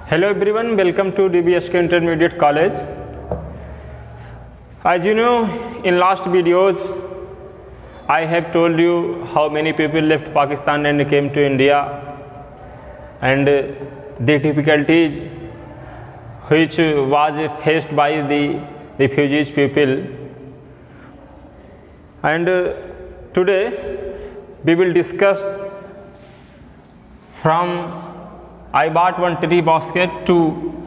Hello everyone, welcome to DBSK Intermediate College. As you know, in last videos I have told you how many people left Pakistan and came to India and the difficulties which was faced by the refugees people. And today we will discuss from I bought one tree basket to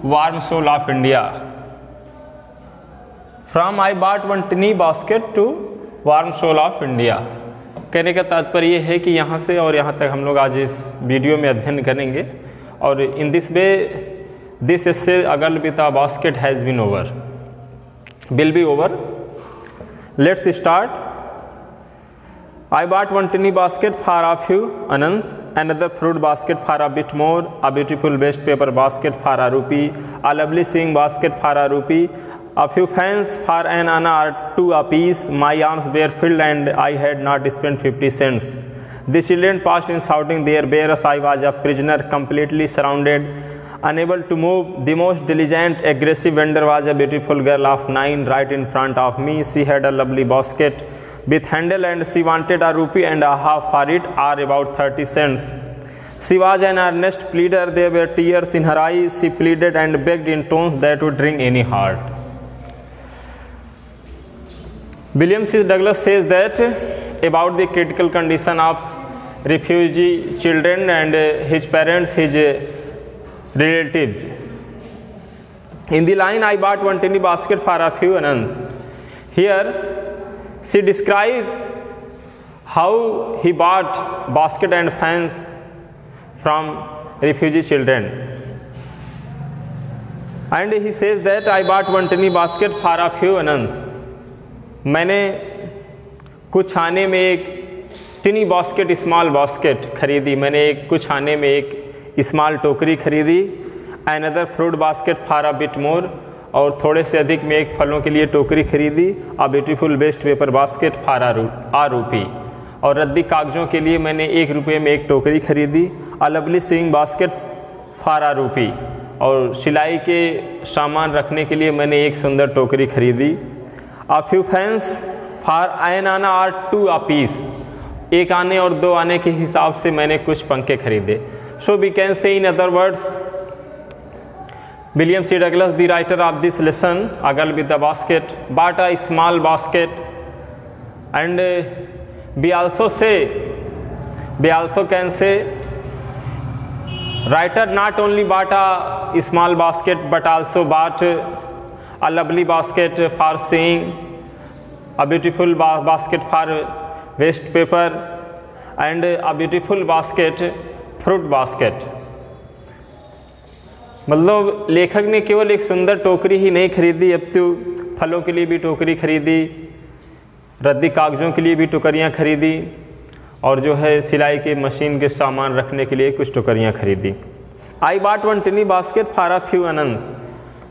warm soul of India. From I bought one tree basket to warm soul of India. कहने का तात्पर्य ये है कि यहाँ से और यहाँ तक हम लोग आज इस वीडियो में अध्ययन करेंगे और in this way this essay अगल with a basket has been over will be over. Let's start. I bought one tiny basket for a few anans, another fruit basket for a bit more, a beautiful waste paper basket for a rupee, a lovely sewing basket for a rupee, a few fans for an anna or two apiece. My arms were filled and I had not spent 50 cents. The children passed in shouting their wares. I was a prisoner, completely surrounded, unable to move. The most diligent, aggressive vendor was a beautiful girl of 9 right in front of me. She had a lovely basket with handle and she wanted a rupee and a half for it, or about 30 cents. She was an earnest pleader. There were tears in her eyes. She pleaded and begged in tones that would wring any heart. William C. Douglas says that about the critical condition of refugee children and his parents, his relatives. In the line, I bought one tiny basket for a few anans. Here, she described how he bought basket and fans from refugee children. And he says that I bought one tiny basket for a few anans. मैंने कुछ आने में एक टिनी basket small basket खरीदी. मैंने एक कुछ आने में एक स्मॉल टोकरी खरीदी. Another fruit basket for a bit मोर, और थोड़े से अधिक में एक फलों के लिए टोकरी खरीदी. A beautiful waste paper basket for a rupee, और रद्दी कागज़ों के लिए मैंने 1 रुपये में एक टोकरी खरीदी. A lovely seeing basket for a rupee, और सिलाई के सामान रखने के लिए मैंने एक सुंदर टोकरी खरीदी. A few fans for an anna और 2 आ पीस, एक आने और 2 आने के हिसाब से मैंने कुछ पंखे खरीदे. सो we can say in other words, William C. Douglas, the writer of this lesson, A Girl with a Basket, bought a small basket. And we also can say, writer not only bought a small basket but also bought a lovely basket for sewing, a beautiful basket for waste paper, and a beautiful basket, fruit basket. मतलब लेखक ने केवल एक सुंदर टोकरी ही नहीं खरीदी, अब तो फलों के लिए भी टोकरी खरीदी, रद्दी कागज़ों के लिए भी टोकरियाँ खरीदी, और जो है सिलाई के मशीन के सामान रखने के लिए कुछ टोकरियाँ खरीदी. I bought one tiny basket for a few annas,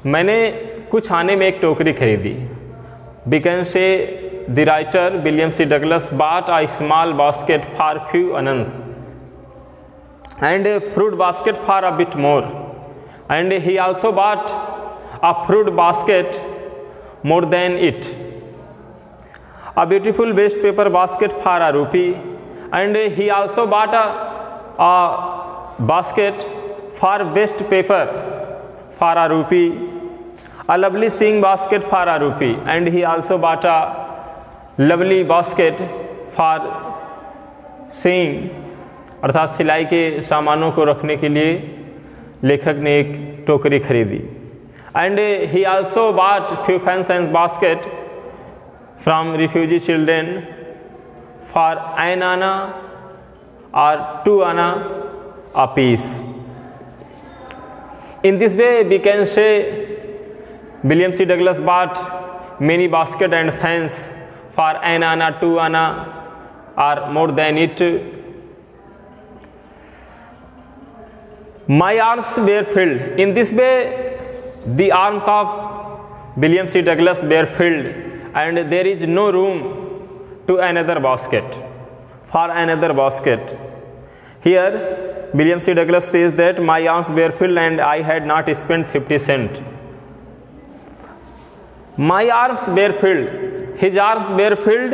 मैंने कुछ आने में एक टोकरी खरीदी. We can say the writer William C Douglas bought a small basket for few annas and fruit basket for a bit more. And he also bought a fruit basket more than it, a beautiful waste paper basket for a rupee, and he also bought a basket for waste paper for a rupee, a lovely sewing basket for a rupee, and he also bought a lovely basket for sewing, अर्थात सिलाई के सामानों को रखने के लिए लेखक ने एक टोकरी खरीदी. And he also bought few fans and basket from refugee children for an anna और 2 आना a piece. In this way we can say William C. Douglas bought many basket and fans for an आना 2 आना or more than it. My arms were filled. In this way, the arms of William C. Douglas were filled, and there is no room to another basket, for another basket. Here William C. Douglas says that my arms were filled and I had not spent 50 cents. My arms were filled, his arms were filled,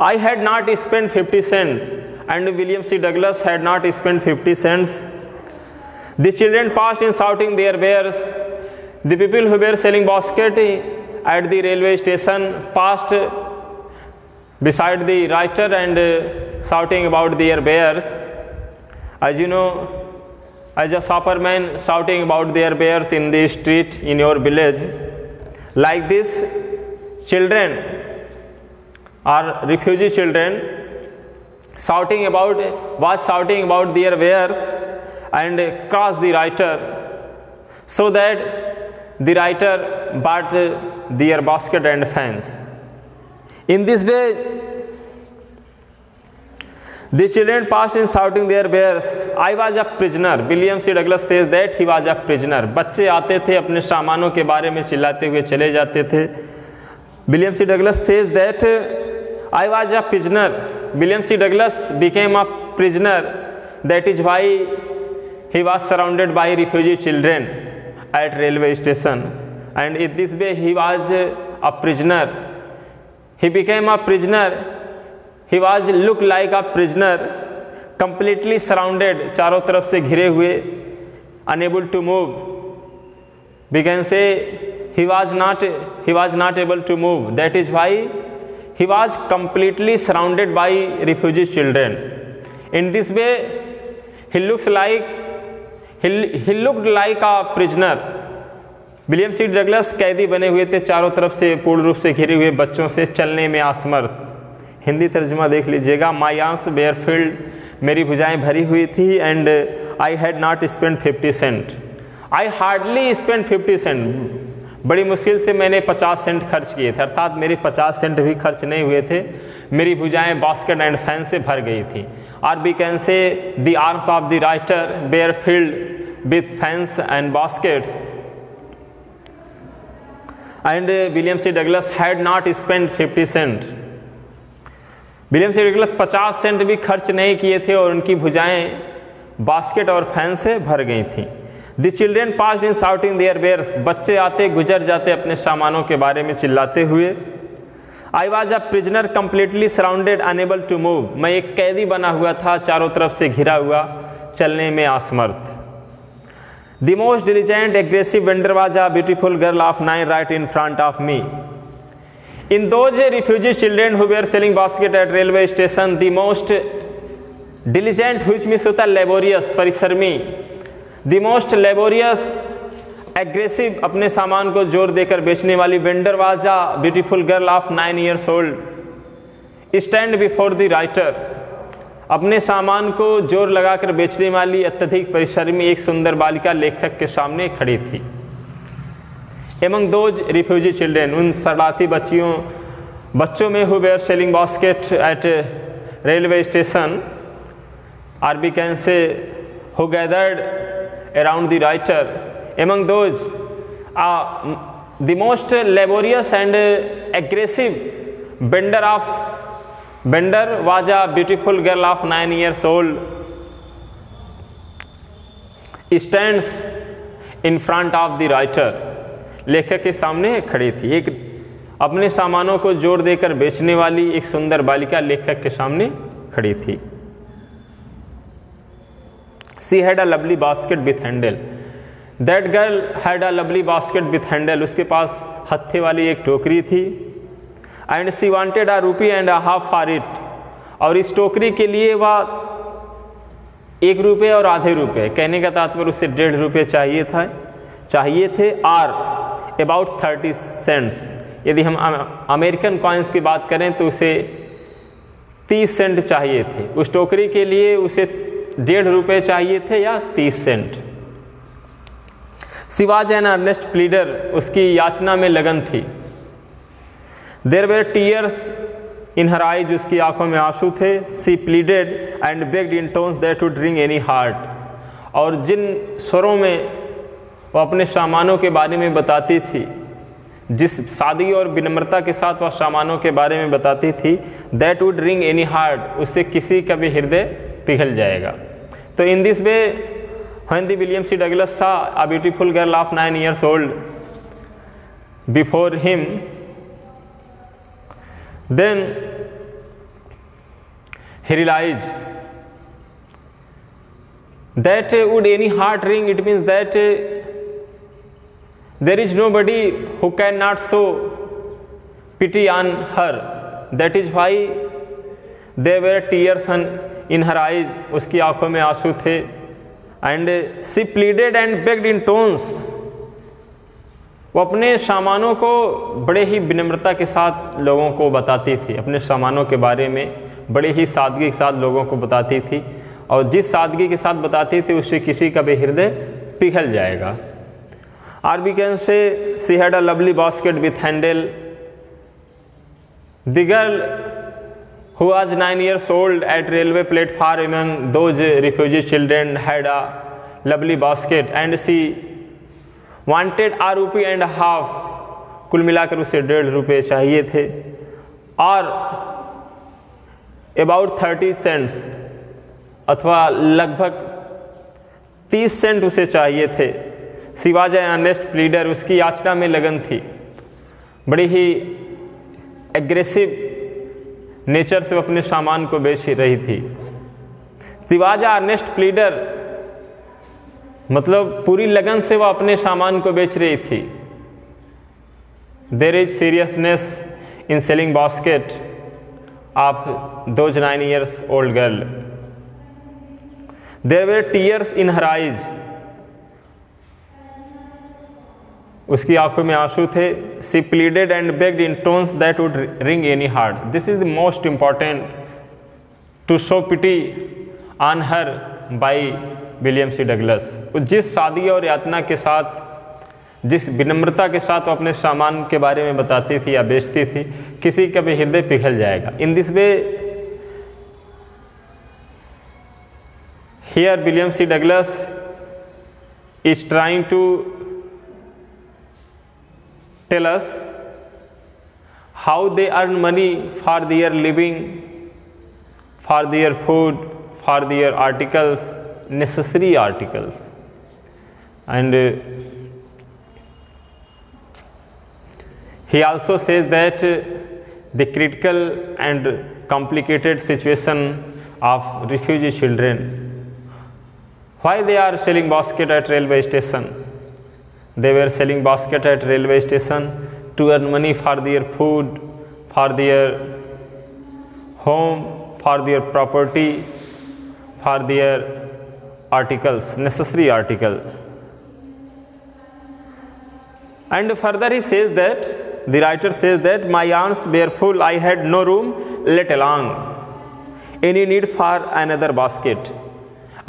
I had not spent 50 cents, and William C. Douglas had not spent 50 cents. The children passed in shouting their wares. The people who were selling basket at the railway station passed beside the writer and shouting about their wares. As you know, as a shopperman shouting about their wares in the street in your village, like this, children or refugee children was shouting about their wares and crossed the writer, so that the writer bought their basket and fans. In this way, the children passed in shouting their wares. I was a prisoner. William C. Douglas says that he was a prisoner. बच्चे आते थे, अपने सामानों के बारे में चिल्लाते हुए चले जाते थे. William C. Douglas says that I was a prisoner. William C. Douglas became a prisoner. That is why he was surrounded by refugee children at railway station. And in this way he was a prisoner. He became a prisoner. He was look like a prisoner, completely surrounded, चारों तरफ से घिरे हुए, unable to move. We can say he was not able to move. That is why he was completely surrounded by refugee children. In this way, he looked like a prisoner. William C Douglas कैदी बने हुए थे, चारों तरफ से पूर्ण रूप से घिरे हुए बच्चों से, चलने में असमर्थ. हिंदी तर्जुमा देख लीजिएगा. माई आर्म्स वेयर फिल्ड, मेरी भुजाएं भरी हुई थी. And I had not spend 50 cent. I hardly spend 50 cent. बड़ी मुश्किल से मैंने 50 सेंट खर्च किए थे, अर्थात मेरे 50 सेंट भी खर्च नहीं हुए थे. मेरी भुजाएं बास्केट एंड फैन से भर गई थी. और we can say the arms of the writer were filled with fans and baskets. And William C Douglas had not spend 50 cent. William C Douglas 50 cent भी खर्च नहीं किए थे और उनकी भुजाएं बास्केट और फैन से भर गई थीं. The children passed in shouting their wares, बच्चे आते गुजर जाते अपने सामानों के बारे में चिल्लाते हुए. I was a prisoner completely surrounded unable to move, मैं एक कैदी बना हुआ था, चारों तरफ से घिरा हुआ, चलने में असमर्थ. The most diligent aggressive vendor was a beautiful girl of 9 right in front of me. In those refugee children who were selling basket at railway station, the most diligent, which means होता है laborious, परिश्रमी, the most laborious, aggressive, अपने सामान को जोर देकर बेचने वाली vendor was a beautiful girl of 9 years old. Stand before the writer, अपने सामान को जोर लगाकर बेचने वाली अत्यधिक परिश्रमी एक सुंदर बालिका लेखक के सामने खड़ी थी. Among those refugee children, उन शरणार्थी बच्चों में who were selling basket at railway station, or we can say who gathered around the writer, among those the most laborious and aggressive vendor was a beautiful girl of 9 years old. Stands in front of the writer, लेखक के सामने खड़ी थी. एक अपने सामानों को जोर देकर बेचने वाली एक सुंदर बालिका लेखक के सामने खड़ी थी. She had a lovely basket with handle. That girl had a lovely basket with handle. उसके पास हत्थे वाली एक टोकरी थी. And she wanted a rupee and a half for it. और इस टोकरी के लिए वह 1 रुपये और आधे रुपये, कहने का तात्पर्य उसे 1.5 रुपये चाहिए थे. और अबाउट 30 सेंट्स, यदि हम अमेरिकन कॉइन्स की बात करें तो उसे 30 सेंट चाहिए थे. उस टोकरी के लिए उसे 1.5 रुपये चाहिए थे या 30 cent. She was an earnest pleader, उसकी याचना में लगन थी. There were tears in her eyes, उसकी आंखों में आंसू थे. She pleaded and begged in tones that would ring any heart, और जिन स्वरों में वो अपने सामानों के बारे में बताती थी, जिस सादगी और विनम्रता के साथ वह सामानों के बारे में बताती थी, that would ring any heart, उससे किसी का भी हृदय पिघल जाएगा. तो in this way when the William C Douglas saw a beautiful girl of 9 years old before him, then he realized that would any heart ring, it means that there is nobody who cannot show pity on her. That is why there were tears in her eyes, उसकी आंखों में आंसू थे. And she pleaded and begged in tones, वो अपने सामानों को बड़े ही विनम्रता के साथ लोगों को बताती थी, अपने सामानों के बारे में बड़े ही सादगी के साथ लोगों को बताती थी, और जिस सादगी के साथ बताती थी उससे किसी का भी हृदय पिघल जाएगा. Or we can say she had a lovely basket with handle. The girl who was 9 years old at railway platform among those refugee children had a lovely basket and she wanted a rupee and a half. कुल मिलाकर उसे 1.5 रुपये चाहिए थे, और about 30 cents अथवा लगभग 30 Saint उसे चाहिए थे. She was an earnest pleader, उसकी याचना में लगन थी, बड़ी ही एग्रेसिव नेचर से वो अपने सामान को बेच रही थी. She was an earnest pleader मतलब पूरी लगन से वो अपने सामान को बेच रही थी. There is seriousness in selling basket of those 9 years old girl. There were tears in her eyes, उसकी आंखों में आंसू थे. She pleaded and begged in tones that would wring any heart. This is the most important to show pity on her by William C Douglas. जिस सादगी और यातना के साथ, जिस विनम्रता के साथ वो अपने सामान के बारे में बताती थी या बेचती थी, किसी का भी हृदय पिघल जाएगा. इन this way here William C. Douglas is trying to tell us how they earn money for their living, for their food, for their articles, necessary articles. And he also says that the critical and complicated situation of refugee children, why they are selling basket at railway station. They were selling basket at railway station to earn money for their food, for their home, for their property, for their articles, necessary articles. And further he says that, the writer says that, my arms were full, I had no room, let alone any need for another basket.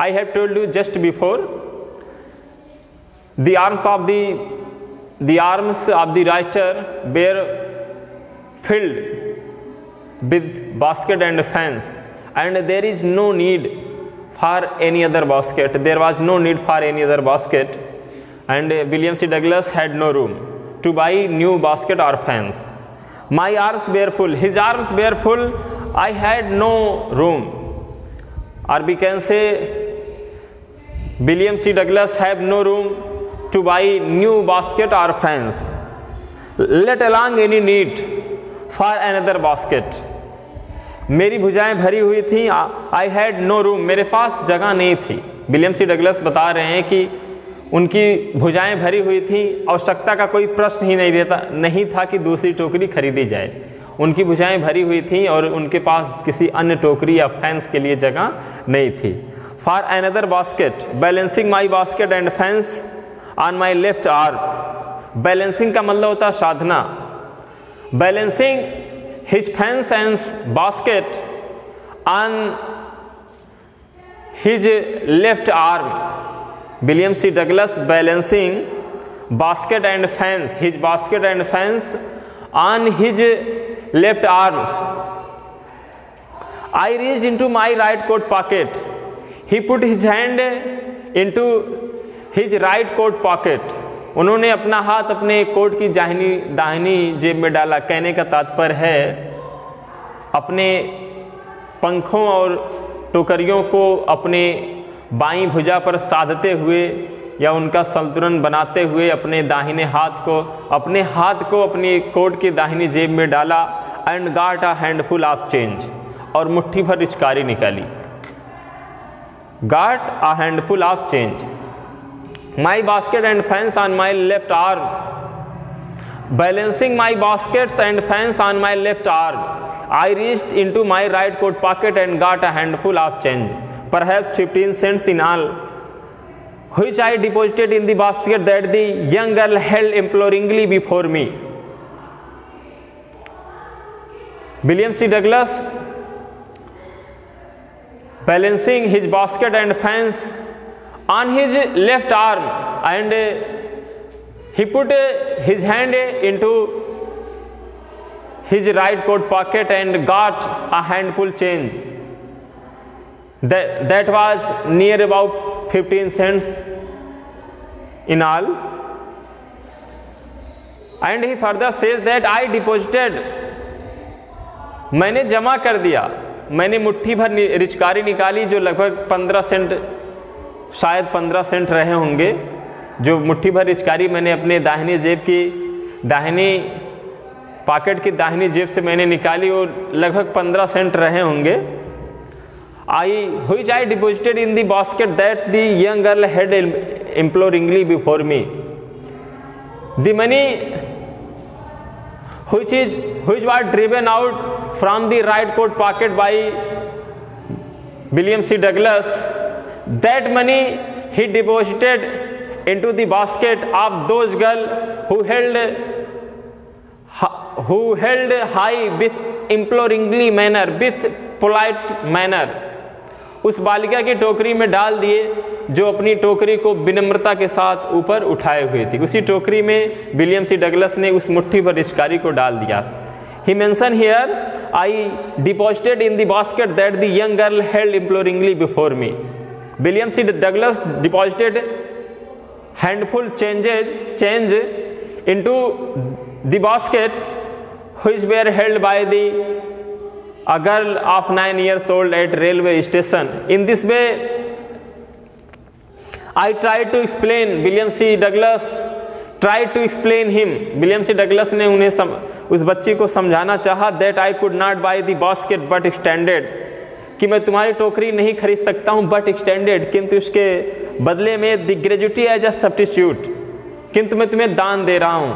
I have told you just before, the arms of the writer were filled with basket and fans, and there is no need for any other basket. There was no need for any other basket, and William C. Douglas had no room to buy new basket or fans. My arms were full. His arms were full. I had no room. Or we can say, William C. Douglas have no room to buy new basket or fans, let alone any need for another basket. मेरी भुजाएं भरी हुई थी, I had no room, मेरे पास जगह नहीं थी. William C Douglas बता रहे हैं कि उनकी भुजाएं भरी हुई थी, आवश्यकता का कोई प्रश्न ही नहीं था कि दूसरी टोकरी खरीदी जाए. उनकी भुजाएं भरी हुई थी और उनके पास किसी अन्य टोकरी या फैंस के लिए जगह नहीं थी. For another basket, balancing my basket and fans on my left arm. Balancing का मतलब होता है साधना. Balancing his fans and basket on his left arm. William C Douglas balancing basket and fans, his basket and fans on his left arms. I reached into my right coat pocket. He put his hand into his right coat pocket. उन्होंने अपना हाथ अपने coat की दाहिनी जेब में डाला. कहने का तात्पर्य है अपने पंखों और टोकरियों को अपने बाईं भुजा पर साधते हुए या उनका संतुलन बनाते हुए अपने हाथ को अपनी कोट की दाहिनी जेब में डाला and got a handful of change, और मुट्ठी भर रिचकारी निकाली। Got a handful of change, my basket and fans on my left arm, balancing my baskets and fans on my left arm, I reached into my right coat pocket and got a handful of change, perhaps 15 cents in all, which I deposited in the basket that the young girl held imploringly before me. William C. Douglas, balancing his basket and fans on his left arm, and he put his hand into his right coat pocket and got a handful change. That was near about 15 cents in all, and he further says that I deposited, मैंने जमा कर दिया, मैंने मुट्ठी भर रिचकारी निकाली जो लगभग 15 सेंट, शायद 15 सेंट रहे होंगे। जो मुट्ठी भर रिचकारी मैंने अपने दाहिनी जेब की दाहिनी पॉकेट की दाहिनी जेब से मैंने निकाली, वो लगभग 15 सेंट रहे होंगे। which I deposited in the basket that the young girl had imploringly before me. The money which was driven out from the right coat pocket by William C. Douglas, that money he deposited into the basket of those girls who held high with imploringly manner, with polite manner. उस बालिका की टोकरी में डाल दिए जो अपनी टोकरी को विनम्रता के साथ ऊपर उठाए हुए थी। उसी टोकरी में विलियम सी डगलस ने उस मुट्ठी भर रिचकारी को डाल दिया। He mentioned here, I deposited in the basket that the young girl held imploringly before me. William C. Douglas deposited handful change into the basket which were held by a girl of 9 years old at railway station. In this way, I tried to explain. William C. Douglas tried to explain him. William C. Douglas ने उस बच्ची को समझाना चाहा that I could not buy the basket but extended, कि मैं तुम्हारी टोकरी नहीं खरीद सकता हूँ but extended, किंतु इसके बदले में the gratuity as a substitute, किंतु मैं तुम्हें दान दे रहा हूँ,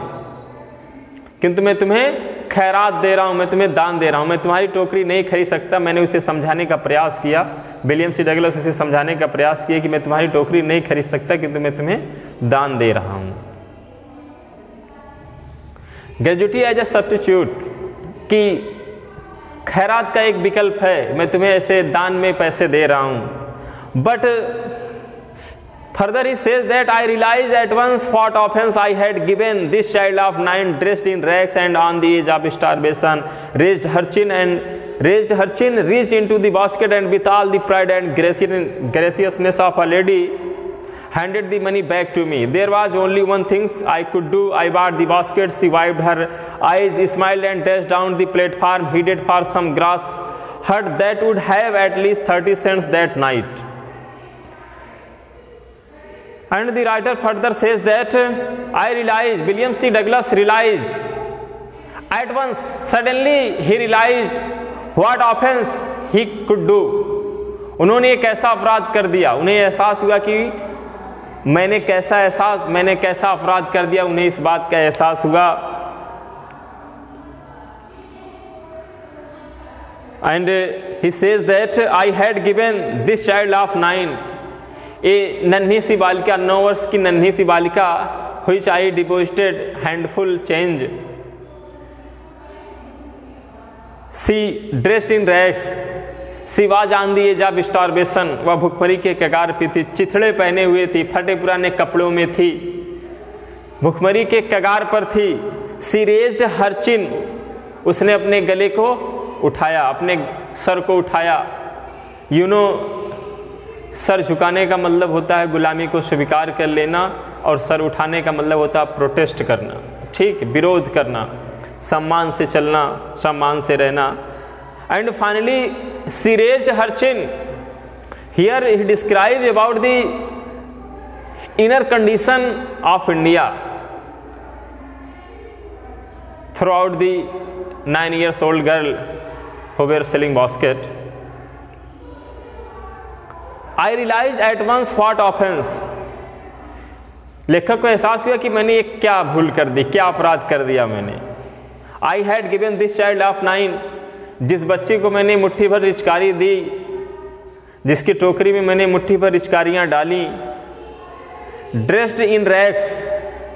किंतु मैं तुम्हें खैरात दे रहा हूँ, मैं तुम्हें दान दे रहा हूँ, मैं तुम्हारी टोकरी नहीं खरीद सकता। मैंने उसे समझाने का प्रयास किया, विलियम सी डगलस उसे समझाने का प्रयास किया कि मैं तुम्हारी टोकरी नहीं खरीद सकता, किंतु मैं तुम्हें दान दे रहा हूँ। ग्रेजुटी एज ए सब्स्टिट्यूट, कि खैरात का एक विकल्प है, मैं तुम्हें ऐसे दान में पैसे दे रहा हूँ। But further he says that I realized at once what offense I had given this child of 9 dressed in rags and on the edge of starvation, raised her chin, reached into the basket, and with all the pride and graciousness of a lady, handed the money back to me. There was only one thing I could do. I bought the basket. She wiped her eyes, smiled, and dashed down the platform, headed for some grass hut that would have at least 30 cents that night. And the writer further says that I realized, William C. Douglas realized at once, suddenly he realized what offense he could do. उन्होंने एक ऐसा अपराध कर दिया, उन्हें एहसास हुआ कि मैंने कैसा अपराध कर दिया, उन्हें इस बात का एहसास हुआ। And he says that I had given this child of 9, ए नन्ही सी बालिका, 9 वर्ष की नन्ही सी बालिका, which I deposited handful change. She dressed in rags. She was on the edge of starvation. वह भुखमरी के कगार पे थी, चिथड़े पहने हुए थी, फटे पुराने कपड़ों में थी, भुखमरी के कगार पर थी। She raised her chin. उसने अपने गले को उठाया, अपने सर को उठाया। You know, सर झुकाने का मतलब होता है गुलामी को स्वीकार कर लेना, और सर उठाने का मतलब होता है प्रोटेस्ट करना, ठीक, विरोध करना, सम्मान से चलना, सम्मान से रहना। And finally she raised her chin, Here he describes about the inner condition of India throughout the 9 years old girl who were selling basket. I realized at once what offense. लेखक को एहसास हुआ कि मैंने ये क्या भूल कर दी, क्या अपराध कर दिया मैंने. I had given this child of 9, जिस बच्चे को मैंने मुट्ठी भर रिचकारी दी, जिसकी टोकरी में मैंने मुट्ठी भर रिचकारियाँ डाली, ड्रेस्ड इन रैग्स,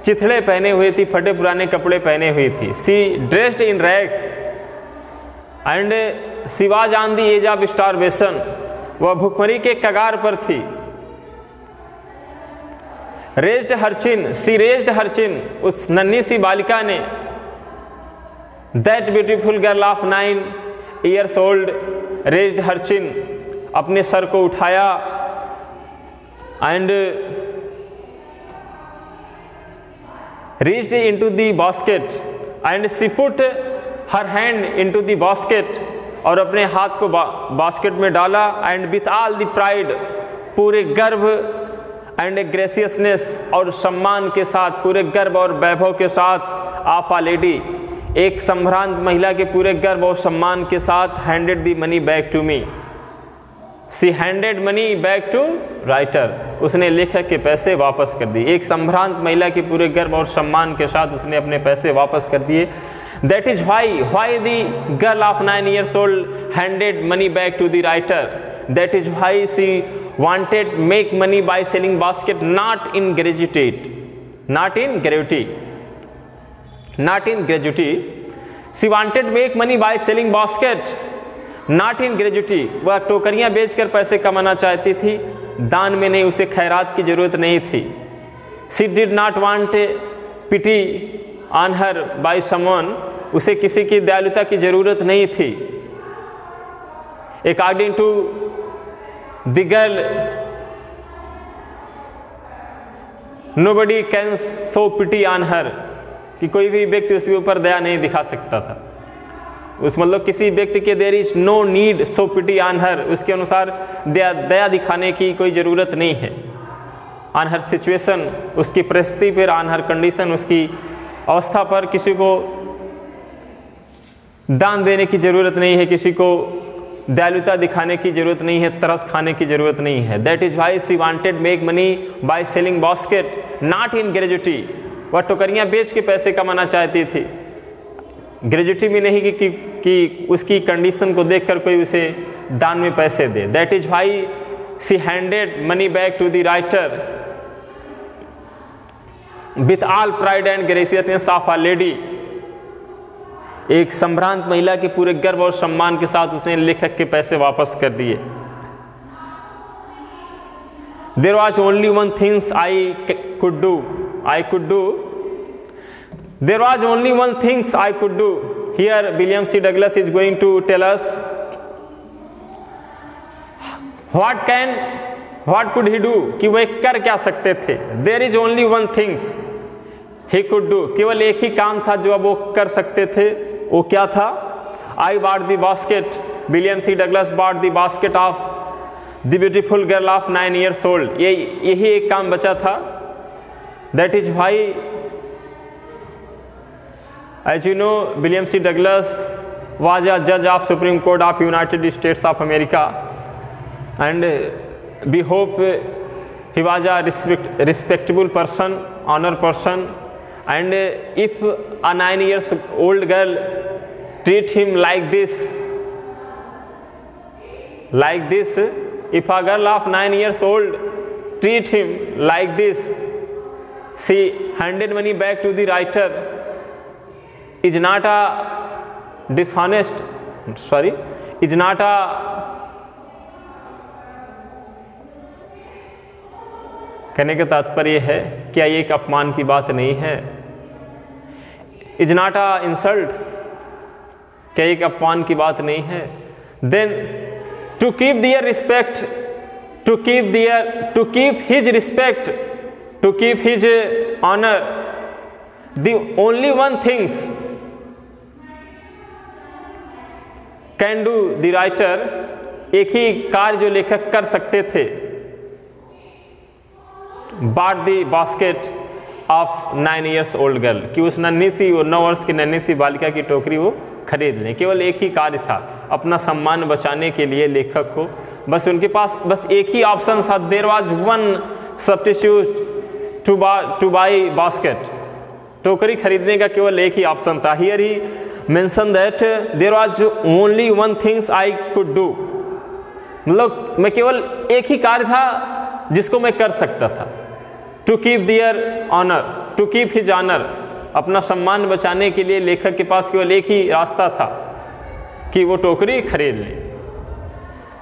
चिथड़े पहने हुए थी, फटे पुराने कपड़े पहने हुई थी. She dressed in rags and she was on the edge of starvation, वह भुखमरी के कगार पर थी. रेज्ड हर चिन, सी रेज्ड हर चिन, उस नन्ही सी बालिका ने, that beautiful girl of 9 years old raised her chin, अपने सर को उठाया and reached into the basket and she put her hand into the basket, और अपने हाथ को बास्केट में डाला. And with all the pride, पूरे गर्व एंड ग्रेसियसनेस, और सम्मान के साथ, पूरे गर्व और वैभव के साथ, ऑफ अ लेडी, एक संभ्रांत महिला के पूरे गर्व और सम्मान के साथ, handed the money back to me. She handed money back to writer, उसने लेखक के पैसे वापस कर दिए. एक संभ्रांत महिला के पूरे गर्व और सम्मान के साथ उसने अपने पैसे वापस कर दिए. That is why the girl of 9 years old handed money back to the writer. That is why she wanted make money by selling basket, not in gratuity, not in gratuity, not in gratuity. She wanted make money by selling basket, not in gratuity. वह टोकरियाँ बेचकर पैसे कमाना चाहती थी, दान में नहीं, उसे खैरात की जरूरत नहीं थी. She did not want pity on her by someone, उसे किसी की दयालुता की जरूरत नहीं थी. According to the girl, nobody can show pity on her, कि कोई भी व्यक्ति उसके ऊपर दया नहीं दिखा सकता था. उस मतलब किसी व्यक्ति के there is no need show pity on her, उसके अनुसार दया दिखाने की कोई ज़रूरत नहीं है. ऑन हर सिचुएशन, उसकी परिस्थिति पर, ऑन हर कंडीशन, उसकी अवस्था पर किसी को दान देने की ज़रूरत नहीं है, किसी को दयालुता दिखाने की ज़रूरत नहीं है, तरस खाने की ज़रूरत नहीं है. That is why she wanted make money by selling basket, not in gratuity. वह टोकरियाँ बेच के पैसे कमाना चाहती थी, ग्रेजुटी भी नहीं कि उसकी कंडीशन को देखकर कोई उसे दान में पैसे दे. That is why she handed money back to the writer with all pride and graciousness of a lady. एक संभ्रांत महिला के पूरे गर्व और सम्मान के साथ उसने लेखक के पैसे वापस कर दिए. There was only one things I could do. There was only one things I could do. Here William C. Douglas is going to tell us what could he do, कि वह कर क्या सकते थे. There is only one things he could do. केवल एक ही काम था जो अब वो कर सकते थे. वो क्या था? I bought the basket. William C. Douglas bought the basket of the beautiful girl of 9 years old. यही एक काम बचा था. That is why, as you know, William C. Douglas was a judge of Supreme Court of United States of America, and we hope he was a respectable person, honor person, and if a 9 years old girl treat him like this, if a girl of 9 years old treat him like this, she handed money back to the writer, is not a dishonest, is not a कहने का तात्पर्य है, क्या ये एक अपमान की बात नहीं है? इज नॉट अ इंसल्ट, क्या एक अपमान की बात नहीं है? Then to keep their respect, to keep his respect, to keep his honour, the only one things can do the writer एक ही कार्य जो लेखक कर सकते थे, bought the basket of 9 years old girl, कि उस नन्ही सी, वो 9 वर्ष की नन्ही सी बालिका की टोकरी वो खरीद लें। केवल एक ही कार्य था, अपना सम्मान बचाने के लिए लेखक को बस उनके पास बस एक ही ऑप्शन था। There was one substitute to buy basket, टोकरी खरीदने का केवल एक ही ऑप्शन था। Here he mention that there was only one things I could do, मतलब मैं केवल एक ही कार्य था जिसको मैं कर सकता था। To keep their honour, to keep his honour, अपना सम्मान बचाने के लिए लेखक के पास केवल एक ही रास्ता था कि वो टोकरी खरीद ले,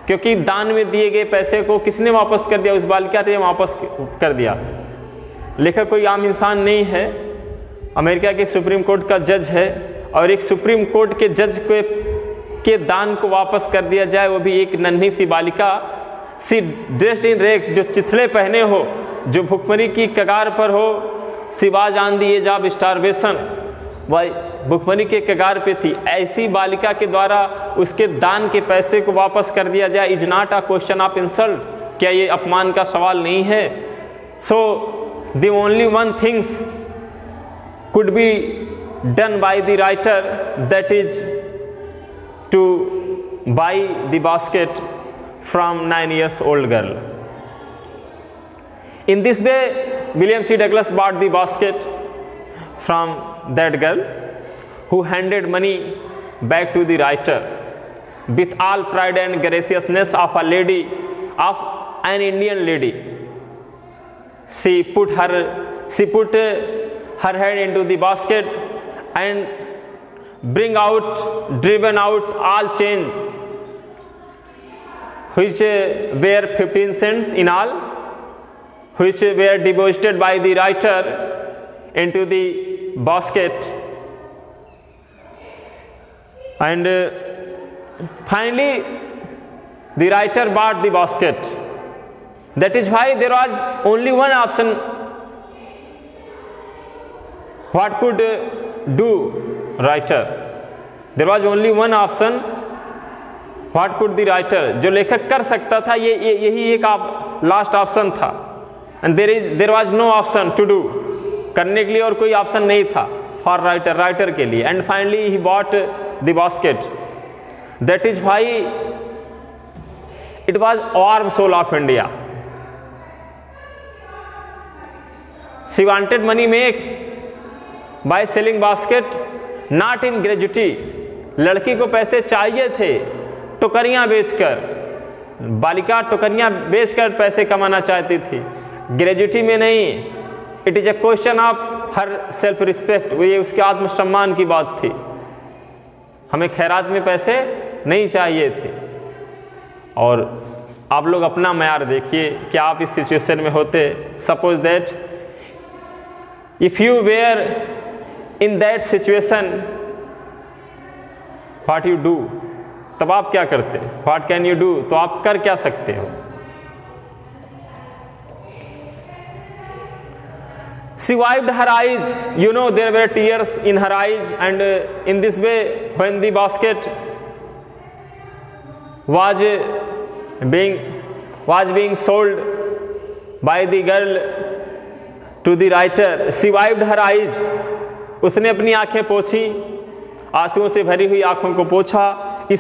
क्योंकि दान में दिए गए पैसे को किसने वापस कर दिया? उस बालिका ने वापस कर दिया। लेखक कोई आम इंसान नहीं है, अमेरिका के सुप्रीम कोर्ट का जज है, और एक सुप्रीम कोर्ट के जज के दान को वापस कर दिया जाए, वो भी एक नन्ही सी बालिका, सी ड्रेस्ड इन रैग्स, जो चिथड़े पहने हो, जो भुखमरी की कगार पर हो, she was on the edge of starvation, वह भुखमरी के कगार पे थी। ऐसी बालिका के द्वारा उसके दान के पैसे को वापस कर दिया जाए, is not a question of insult, क्या ये अपमान का सवाल नहीं है? So the only one things could be done by the writer, that is to buy the basket from 9 years old girl. In this way, William C. Douglas bought the basket from that girl, who handed money back to the writer with all pride and graciousness of a lady, of an Indian lady. She put her head into the basket and driven out all change, which were 15 cents in all, which were deposited by the writer into the basket. And finally the writer bought the basket. That is why there was only one option. What could do writer? There was only one option. What could the writer? जो लेखक कर सकता था, यही एक last option था। And there was no option to do, करने के लिए और कोई ऑप्शन नहीं था for writer के लिए। And finally he bought the basket. That is why it was warm soul of India. She wanted money make by selling basket, not in gratuity. लड़की को पैसे चाहिए थे टोकरियाँ बेचकर, बालिका टोकरियाँ बेचकर पैसे कमाना चाहती थी, ग्रेजुटी में नहीं। It is a question of her self respect, वो ये उसके आत्मसम्मान की बात थी। हमें खैरात में पैसे नहीं चाहिए थे। और आप लोग अपना मयार देखिए कि आप इस सिचुएशन में होते। Suppose that if you were in that situation, what you do, तब आप क्या करते? व्हाट कैन यू डू, तो आप कर क्या सकते हो? She wiped her eyes, you know there were tears in her eyes, and in this way when the basket was being sold by the girl to the writer, she wiped her eyes, उसने अपनी आंखें पोंछी, आंसुओं से भरी हुई आंखों को पोंछा,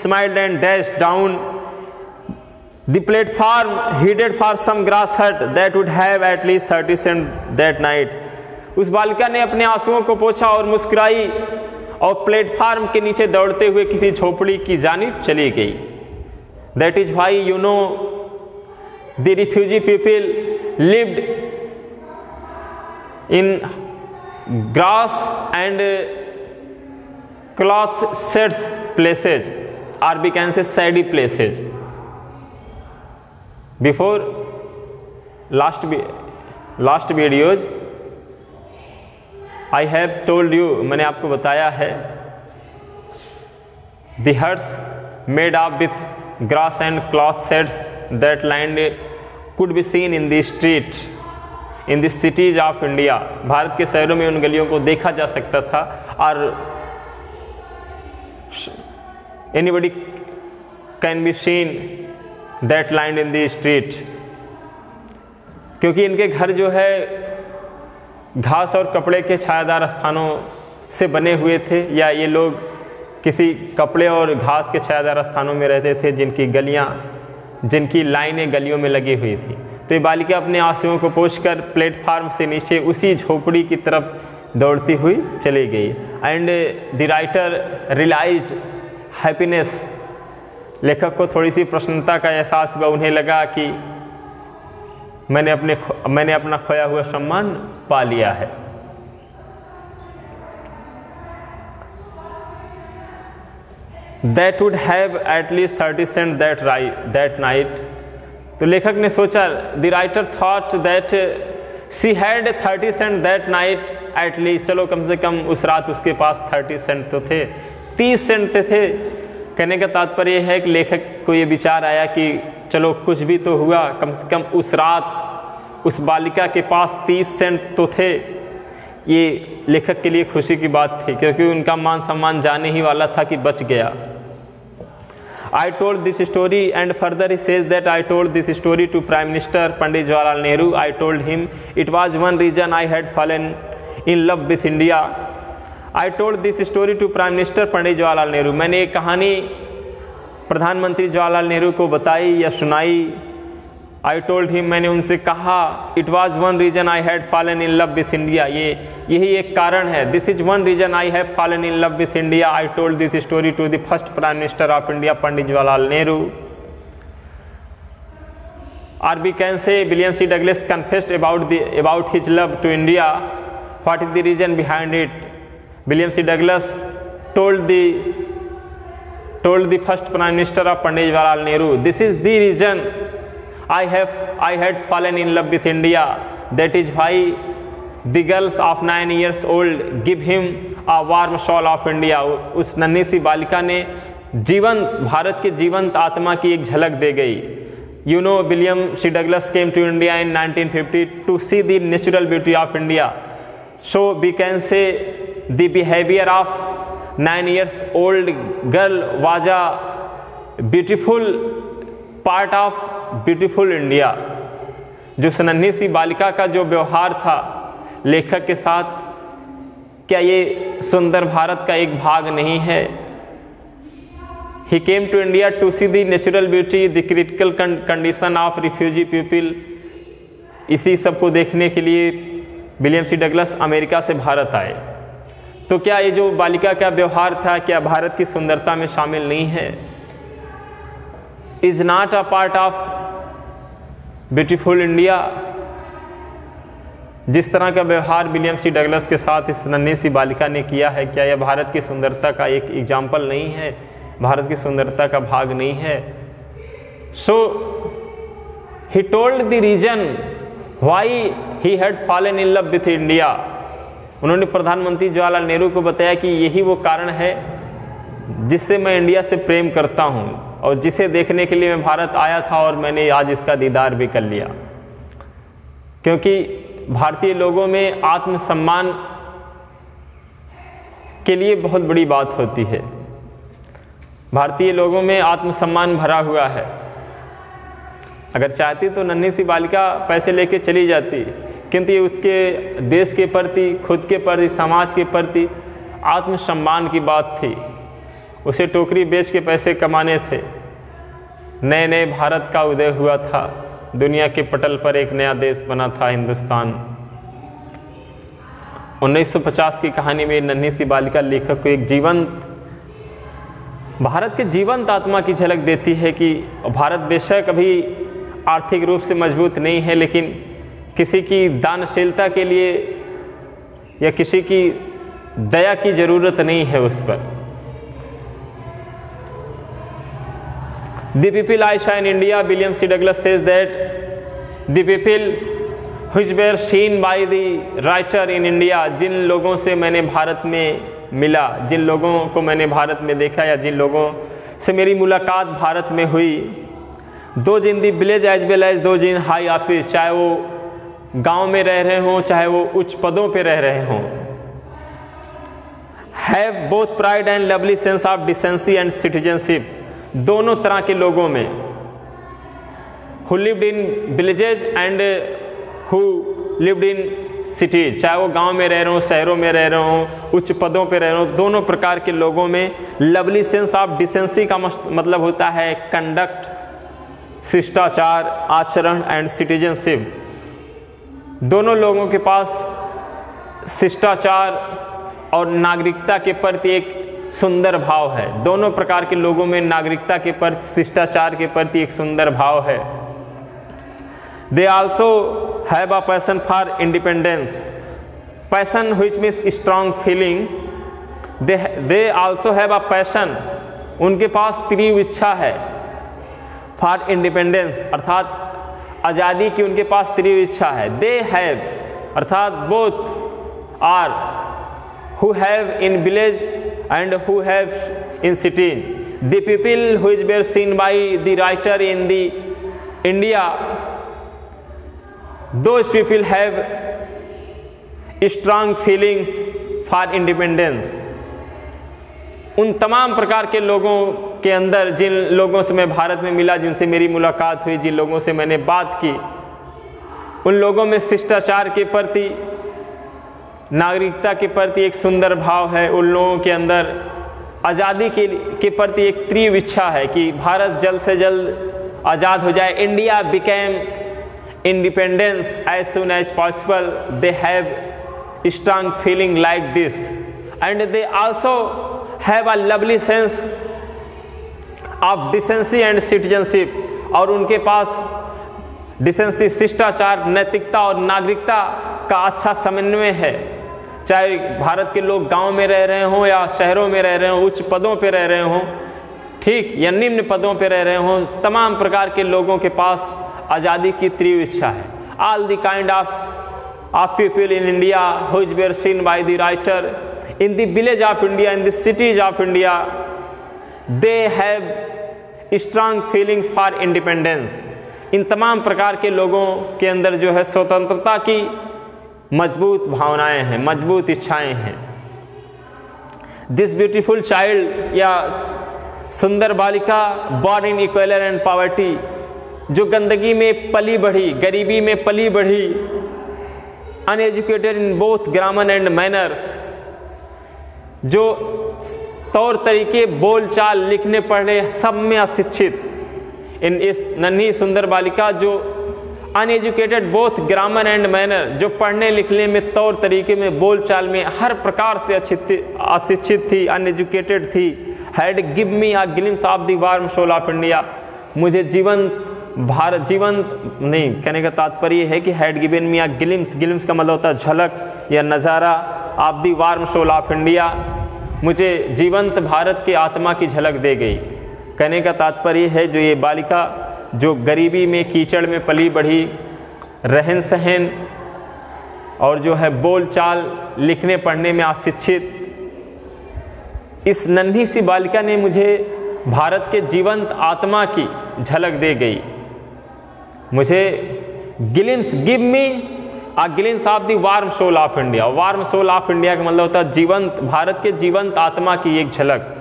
smiled and dashed down the platform, headed for some grass hut that would have at least 30 cents that night. उस बालिका ने अपने आंसुओं को पोंछा और मुस्कुराई और प्लेटफार्म के नीचे दौड़ते हुए किसी झोपड़ी की जानिब चली गई। That is why you know the refugee people lived in grass and cloth sheds places, or we can say shady places. Before last videos I have told you, मैंने आपको बताया है, the huts made up with grass and cloth sheds that land could be seen in the street in the cities of India. Bharat के शहरों में उन गलियों को देखा जा सकता था, और anybody can be seen that lined in the street, क्योंकि इनके घर जो है घास और कपड़े के छायादार स्थानों से बने हुए थे, या ये लोग किसी कपड़े और घास के छायादार स्थानों में रहते थे जिनकी लाइनें गलियों में लगी हुई थी। तो ये बालिका अपने आंसुओं को पोंछकर प्लेटफार्म से नीचे उसी झोपड़ी की तरफ दौड़ती हुई चली गई। And the writer realised happiness, लेखक को थोड़ी सी प्रसन्नता का एहसास हुआ। उन्हें लगा कि मैंने अपना खोया हुआ सम्मान पा लिया है। That would have at least 30 cents that night. तो लेखक ने सोचा, the writer thought that she had 30 cents that night at least, चलो कम से कम उस रात उसके पास 30 सेंट तो थे, 30 सेंट थे। कहने का तात्पर्य है कि लेखक को ये विचार आया कि चलो कुछ भी तो हुआ, कम से कम उस रात उस बालिका के पास 30 सेंट तो थे। ये लेखक के लिए खुशी की बात थी, क्योंकि उनका मान सम्मान जाने ही वाला था कि बच गया। I told this story, and further he says that I told this story to Prime Minister Pandit Jawaharlal Nehru. I told him it was one reason I had fallen in love with India. I told this story to Prime Minister Pandit Jawaharlal Nehru. मैंने एक कहानी प्रधानमंत्री जवाहरलाल नेहरू को बताई या सुनाई। I told him, मैंने उनसे कहा, it was one reason I had fallen in love with India. यही एक कारण है। This is one reason I have fallen in love with India. I told this story to the first Prime Minister of India, Pandit Jawaharlal Nehru. Or we can say William C. Douglas confessed about his love to India. What is the reason behind it? William C. Douglas told the first Prime Minister of Pandit Jawaharlal Nehru, this is the reason I had fallen in love with India. That is why the girls of 9 years old give him a warm shawl of India. उस नन्ही सी बालिका ने भारत के जीवंत आत्मा की एक झलक दे गई। You know, William C. Douglas came to India in 1950 to see the natural beauty of India. So we can say the behavior of 9 years old girl was a beautiful part of beautiful India. जो नन्ही सी बालिका का जो व्यवहार था लेखक के साथ, क्या ये सुंदर भारत का एक भाग नहीं है? He came to India to see the natural beauty, the critical condition of refugee people. इसी सब को देखने के लिए विलियम सी डगलस अमेरिका से भारत आए। तो क्या ये जो बालिका का व्यवहार था, क्या भारत की सुंदरता में शामिल नहीं है? Is not a part of beautiful India. जिस तरह का व्यवहार विलियम सी डगलस के साथ इस नन्ही सी बालिका ने किया है, क्या यह भारत की सुंदरता का एक एग्जाम्पल नहीं है? भारत की सुंदरता का भाग नहीं है? So he told the reason why he had fallen in love with India. उन्होंने प्रधानमंत्री जवाहरलाल नेहरू को बताया कि यही वो कारण है जिससे मैं इंडिया से प्रेम करता हूँ और जिसे देखने के लिए मैं भारत आया था, और मैंने आज इसका दीदार भी कर लिया। क्योंकि भारतीय लोगों में आत्मसम्मान के लिए बहुत बड़ी बात होती है। भारतीय लोगों में आत्मसम्मान भरा हुआ है। अगर चाहती तो नन्ही सी बालिका पैसे लेके चली जाती, किंतु ये उसके देश के प्रति, खुद के प्रति, समाज के प्रति आत्मसम्मान की बात थी। उसे टोकरी बेच के पैसे कमाने थे। नए नए भारत का उदय हुआ था, दुनिया के पटल पर एक नया देश बना था हिंदुस्तान। 1950 की कहानी में नन्ही सी बालिका लेखक को एक भारत के जीवंत आत्मा की झलक देती है कि भारत बेशक अभी आर्थिक रूप से मजबूत नहीं है, लेकिन किसी की दानशीलता के लिए या किसी की दया की ज़रूरत नहीं है उस पर। The people I saw in India, William C. Douglas says that the people which were seen by the writer in India, जिन लोगों से मैंने भारत में मिला, जिन लोगों को मैंने भारत में देखा या जिन लोगों से मेरी मुलाकात भारत में हुई, those in the village as well as those in high office, चाहे वो गांव में रह रहे हों, चाहे वो उच्च पदों पे रह रहे हों, have both pride and lovely sense of decency and citizenship। दोनों तरह के लोगों में who lived in villages and who lived in cities, चाहे वो गांव में रह रहे हो, शहरों में रह रहे हो, उच्च पदों पे रह रहे हो, दोनों प्रकार के लोगों में लवली सेंस ऑफ डिसेंसी का मतलब होता है कंडक्ट, शिष्टाचार, आचरण एंड सिटीजनशिप। दोनों लोगों के पास शिष्टाचार और नागरिकता के प्रति एक सुंदर भाव है। दोनों प्रकार के लोगों में नागरिकता के प्रति, शिष्टाचार के प्रति एक सुंदर भाव है। They also have a passion for independence. Passion which means strong feeling. They also have a passion. उनके पास तीव्र इच्छा है for independence, अर्थात आज़ादी की उनके पास तीव्र इच्छा है। They have अर्थात both are who have in village and who have in city. The people which were seen by the writer in the India, those people have strong feelings for independence. उन तमाम प्रकार के लोगों के अंदर, जिन लोगों से मैं भारत में मिला, जिनसे मेरी मुलाकात हुई, जिन लोगों से मैंने बात की, उन लोगों में शिष्टाचार के प्रति, नागरिकता के प्रति एक सुंदर भाव है। उन लोगों के अंदर आज़ादी के प्रति एक तीव्र इच्छा है कि भारत जल्द से जल्द आज़ाद हो जाए। India became independence as soon as possible. They have strong feeling like this, and they also have a lovely sense of decency and citizenship. और उनके पास डिसेंसी, शिष्टाचार, नैतिकता और नागरिकता का अच्छा समन्वय है। चाहे भारत के लोग गांव में रह रहे हों या शहरों में रह रहे हों, उच्च पदों पे रह रहे हों, ठीक, या निम्न पदों पे रह रहे हों, तमाम प्रकार के लोगों के पास आज़ादी की तीव्र इच्छा है। All the kind of people in India which were seen by the writer in the village of India, in the cities of India, they have strong feelings for independence. इन तमाम प्रकार के लोगों के अंदर जो है स्वतंत्रता की मजबूत भावनाएं हैं, मजबूत इच्छाएं हैं। This beautiful child या सुंदर बालिका born in equality and poverty, जो गंदगी में पली बढ़ी, गरीबी में पली बढ़ी, uneducated in both grammar and manners, जो तौर तरीके, बोल चाल, लिखने पढ़ने सब में अशिक्षित, इन इस नन्ही सुंदर बालिका जो uneducated both grammar and manner, जो पढ़ने लिखने में, तौर तरीके में, बोल चाल में हर प्रकार से अशिक्षित थी, अनएजुकेटेड थी। Had give me a glimpse of the warm soul of India, मुझे जीवंत नहीं कहने का तात्पर्य है कि had given me a glimpse, glimpse का मतलब होता है झलक या नज़ारा, of the warm soul of India, मुझे जीवंत भारत की आत्मा की झलक दे गई। कहने का तात्पर्य है जो ये बालिका जो गरीबी में, कीचड़ में पली बढ़ी, रहन सहन और जो है बोल चाल, लिखने पढ़ने में अशिक्षित, इस नन्ही सी बालिका ने मुझे भारत के जीवंत आत्मा की झलक दे गई। मुझे glimpse, give me a glimpse of the warm soul of India. Warm soul of India का मतलब होता है जीवंत, भारत के जीवंत आत्मा की एक झलक।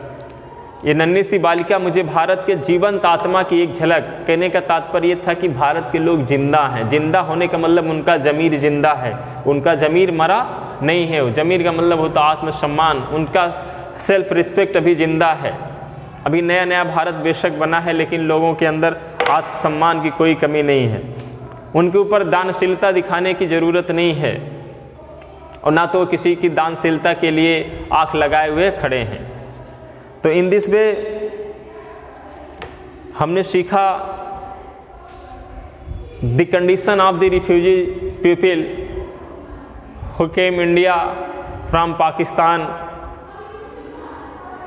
ये नन्ही सी बालिका मुझे भारत के जीवंत आत्मा की एक झलक, कहने का तात्पर्य था कि भारत के लोग जिंदा हैं। जिंदा होने का मतलब उनका ज़मीर जिंदा है, उनका ज़मीर मरा नहीं है। ज़मीर का मतलब होता आत्मसम्मान, उनका सेल्फ रिस्पेक्ट अभी जिंदा है। अभी नया नया भारत बेशक बना है, लेकिन लोगों के अंदर आत्मसम्मान की कोई कमी नहीं है। उनके ऊपर दानशीलता दिखाने की ज़रूरत नहीं है, और ना तो किसी की दानशीलता के लिए आँख लगाए हुए खड़े हैं। तो इन दिस वे हमने सीखा the condition of the refugee people who came India from Pakistan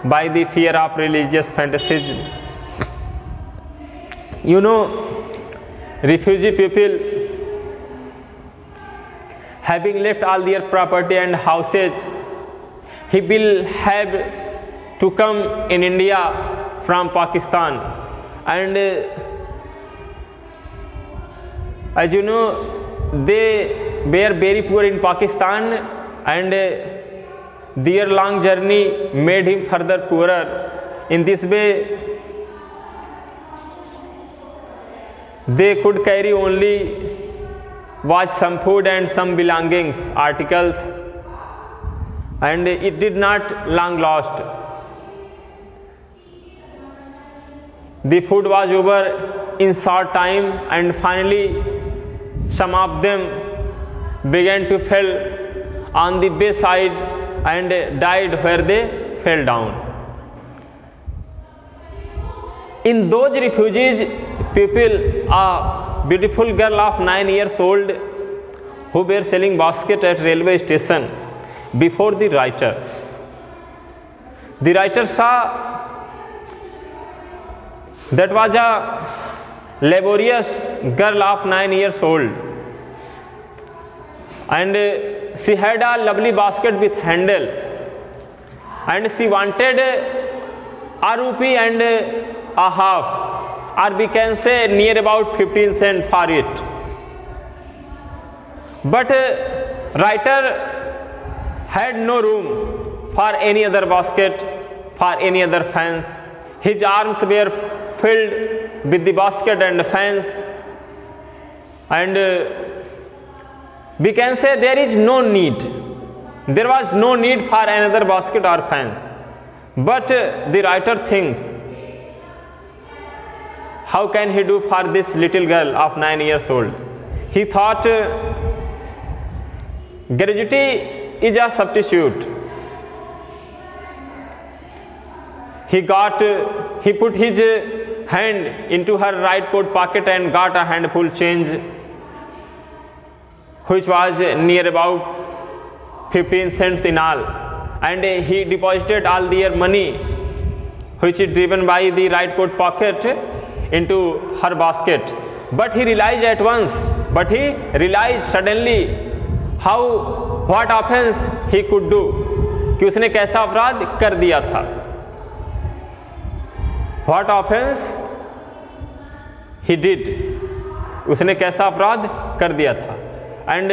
by the fear of religious fanaticism. You know, refugee people having left all their property and houses, he will have to come in India from Pakistan, and as you know, they were very poor in Pakistan, and their long journey made him further poorer. In this way, They could carry only was some food and some belongings, articles, and it did not long last. The food was over in short time, and finally some of them began to fall on the bayside and died where they fell down. In those refugees people, a beautiful girl of 9 years old who were selling basket at railway station before the writer. The writer saw that was a laborious girl of 9 years old, and she had a lovely basket with handle, and she wanted a rupee and a half, or we can say near about 15 cents for it. But writer had no room for any other basket, for any other fence. His arms were filled with the basket and fence, and we can say there is no need. There was no need for another basket or fence. But the writer thinks, how can he do for this little girl of 9 years old? He thought gratuity is a substitute. He put his hand into her right coat pocket and got a handful change, which was near about 15 cents in all, and he deposited all their money, which is driven by the right coat pocket, into her basket. But he realized suddenly what offense he could do, कि उसने कैसा अपराध कर दिया था. What offense he did, उसने कैसा अपराध कर दिया था. And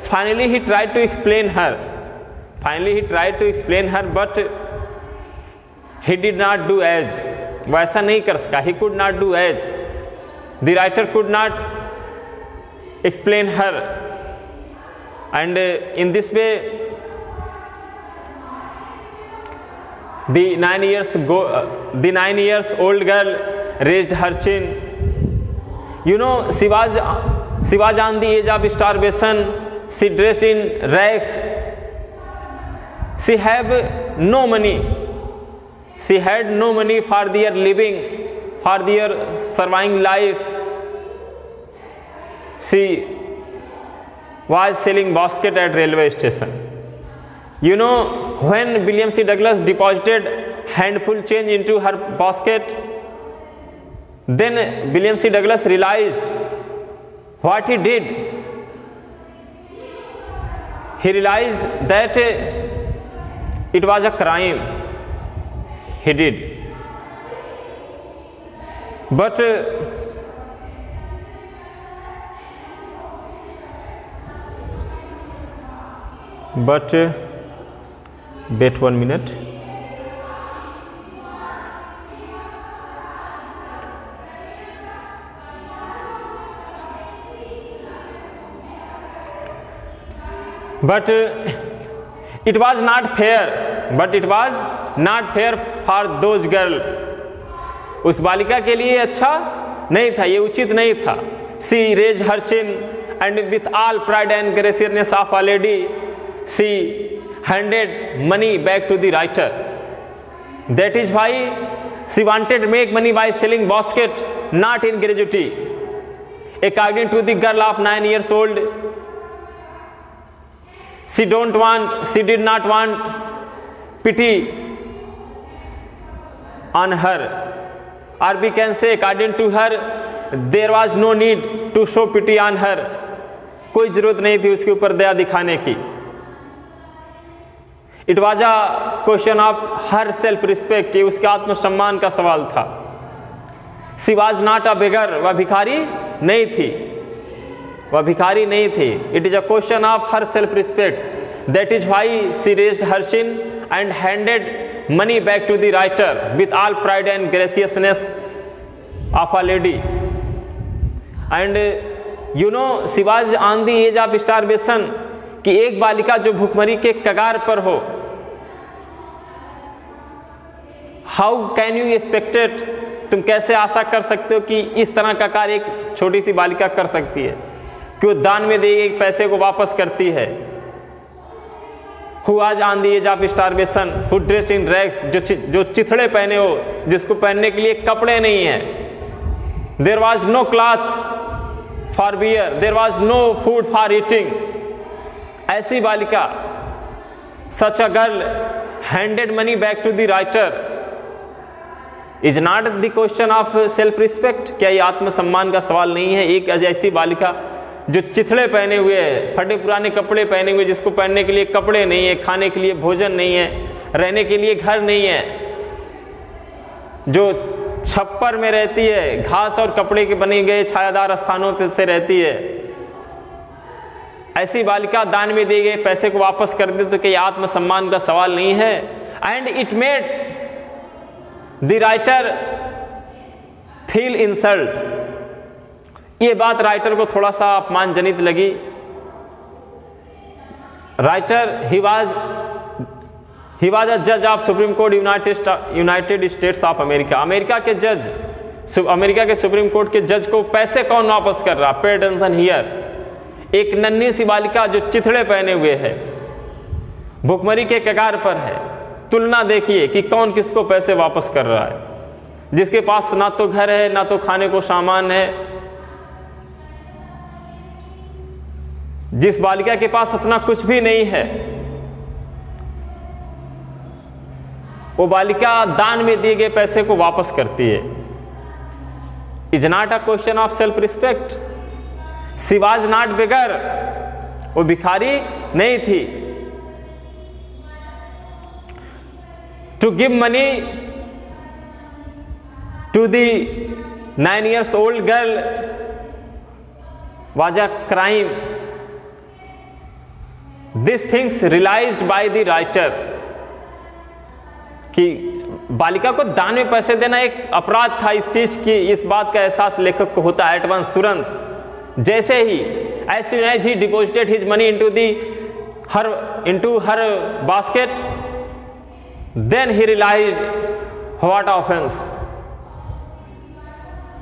finally he tried to explain her, but he did not do as. वो ऐसा नहीं कर सका. He could not do as. The writer could not explain her, and in this way the 9 years old girl raised her chin. You know, she was on the edge of starvation. She dressed in rags. She had no money for their living, for their surviving life. She was selling basket at railway station. You know, when William C. Douglas deposited handful change into her basket, then William C. Douglas realized what he did. He realized that it was a crime he did. But wait 1 minute. But it was not fair for those girls. उस बालिका के लिए अच्छा नहीं था, ये उचित नहीं था. She raised her chin, and with all pride and graciousness of a lady, she handed money back to the writer. That is why she wanted to make money by selling basket, not in gratuity. According to the girl of 9 years old, she did not want pity on her, or we can say according to her, there was no need to show pity on her. कोई जरूरत नहीं थी उसके ऊपर दया दिखाने की. It was a question of her self respect. ये उसके आत्मसम्मान का सवाल था. She was not a beggar. वह भिखारी नहीं थी. It is a question of her self respect. That is why she raised her chin and handed money back to the writer with all pride and graciousness of a lady. And you know she was on the edge of starvation, कि एक बालिका जो भूखमरी के कगार पर हो, how can you expected, तुम कैसे आशा कर सकते हो कि इस तरह का कार्य एक छोटी सी बालिका कर सकती है, कि वो दान में दिए गए पैसे को वापस करती है। Who was on the edge of starvation, who dressed in rags, जो चिथड़े पहने हो, जिसको पहनने के लिए कपड़े नहीं है। There was no cloth for wear, there was no food for eating। ऐसी बालिका, such a girl handed money back to the writer। Is not the question of self respect, क्या ये आत्मसम्मान का सवाल नहीं है? एक ऐसी बालिका जो चिथड़े पहने हुए है, फटे पुराने कपड़े पहने हुए, जिसको पहनने के लिए कपड़े नहीं है, खाने के लिए भोजन नहीं है, रहने के लिए घर नहीं है, जो छप्पर में रहती है, घास और कपड़े के बने गए छायादार स्थानों पर से रहती है, ऐसी बालिका दान में दिए गए पैसे को वापस कर दे तो क्या आत्मसम्मान का सवाल नहीं है? And it made the writer feel insult. ये बात राइटर को थोड़ा सा अपमानजनित लगी। राइटर ही वाज अ जज of supreme court United states of America. America के जज, अमेरिका के सुप्रीम कोर्ट के जज को पैसे कौन वापस कर रहा? Pay attention here. एक नन्ही सी बालिका जो चिथड़े पहने हुए है, भुखमरी के कगार पर है। तुलना देखिए कि कौन किसको पैसे वापस कर रहा है, जिसके पास ना तो घर है, ना तो खाने को सामान है। जिस बालिका के पास अपना कुछ भी नहीं है, वो बालिका दान में दिए गए पैसे को वापस करती है। Is not a question of self respect. She was not beggar, वो भिखारी नहीं थी। To give money to the 9 years old girl was a crime। These things realized by the writer, कि बालिका को दान में पैसे देना एक अपराध था। इस चीज की, इस बात का एहसास लेखक को होता है एडवांस तुरंत। जैसे ही as soon as he deposited his money into her basket, then he realized what offense,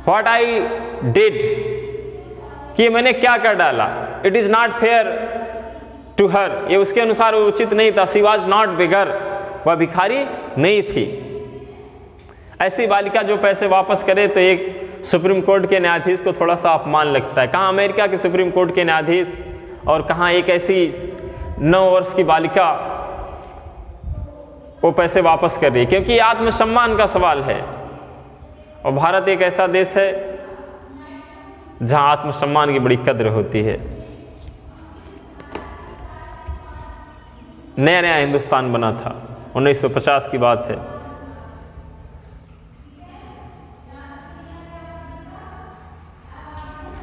what I did, कि मैंने क्या कर डाला। It is not fair to her, ये उसके अनुसार उचित नहीं था। She was not beggar, वह भिखारी नहीं थी। ऐसी बालिका जो पैसे वापस करे तो एक सुप्रीम कोर्ट के न्यायाधीश को थोड़ा सा अपमान लगता है। कहाँ अमेरिका के सुप्रीम कोर्ट के न्यायाधीश और कहाँ एक ऐसी 9 वर्ष की बालिका वो पैसे वापस कर रही है, क्योंकि आत्मसम्मान का सवाल है। और भारत एक ऐसा देश है जहाँ आत्मसम्मान की बड़ी कद्र होती है। नया नया हिंदुस्तान बना था, 1950 की बात है।